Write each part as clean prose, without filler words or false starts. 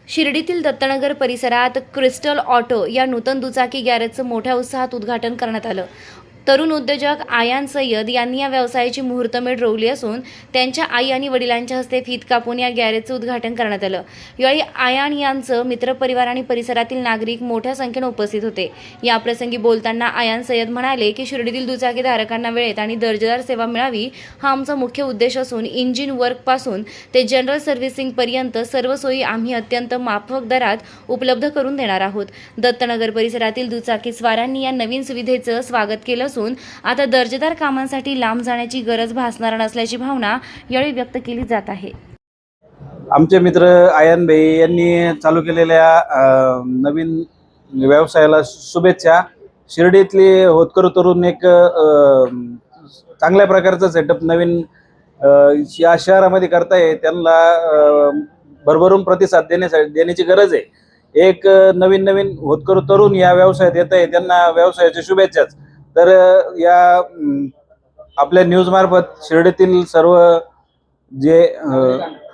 शिर्डीतील दत्तनगर परिसरात crystal auto या नूतन दुचाकी गॅरेजचं मोठ्या उत्साहात उद्घाटन करण्यात आलं। तरुण उद्योजक आयान सय्यद यांनी या व्यवसायाची मुहूर्तमेढ रोवली असून त्यांच्या आई आणि वडिलांच्या हस्ते फीत कापून या गॅरेजचं उद्घाटन करण्यात आलं। यावेळी आयान यांचं मित्रपरिवार आणि परिसरातील नागरिक मोठ्या संख्येने उपस्थित होते। या प्रसंगी बोलताना आयान सय्यद म्हणाले की शिर्डीतील दुचाकीधारकांना वेळेत आणि दर्जेदार सेवा मिळावी हा आमचा मुख्य उद्देश असून इंजिन वर्कपासून ते जनरल सर्व्हिसिंगपर्यंत सर्व सोयी आम्ही अत्यंत माफक दरात उपलब्ध करून देणार आहोत। दत्तनगर परिसरातील दुचाकी स्वारांनी या नवीन सुविधेचं स्वागत केलं असून आता दर्जेदार कामांसाठी लांब जाण्याची गरज भासणार नसल्याची भावना यावेळी व्यक्त केली जात आहे। आमचे मित्र आयन भाई यांनी चालू केलेल्या नवीन व्यवसायाला शुभेच्छा। शिर्डीतली होतकरू तरुण एक चांगल्या प्रकारचा सेटअप नवीन या शहरामध्ये करताय, त्यांना भरभरून प्रतिसाद देण्याची गरज आहे। एक नवीन होतकरू तरुण या व्यवसायात येत आहे, त्यांना व्यवसायाच्या शुभेच्छाच। तर या आपल्या न्यूज मार्फत शिर्डीतील सर्व जे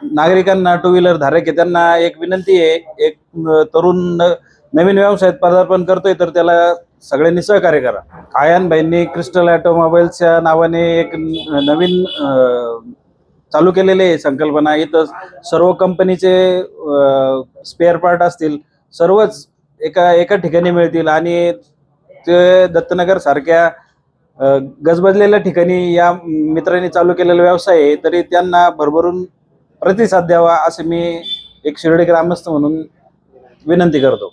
नागरिकांना, टू व्हीलर धारक आहे त्यांना एक विनंती आहे, एक तरुण नवीन व्यवसायात पदार्पण करतोय तर त्याला सगळ्यांनी सहकार्य करा। आयन भाईंनी क्रिस्टल ऑटोमोबाईल्सच्या नावाने एक नवीन चालू केलेले संकल्पना। इथं सर्व कंपनीचे स्पेअर पार्ट असतील, सर्वच एका ठिकाणी मिळतील आणि ते दत्तनगर सारख्या गजबजलेल्या ठिकाणी या मित्रांनी चालू केलेला व्यवसाय आहे, तरी त्यांना भरभरून प्रतिसाद द्यावा असे मी एक शिर्डी ग्रामस्थ म्हणून विनंती करतो।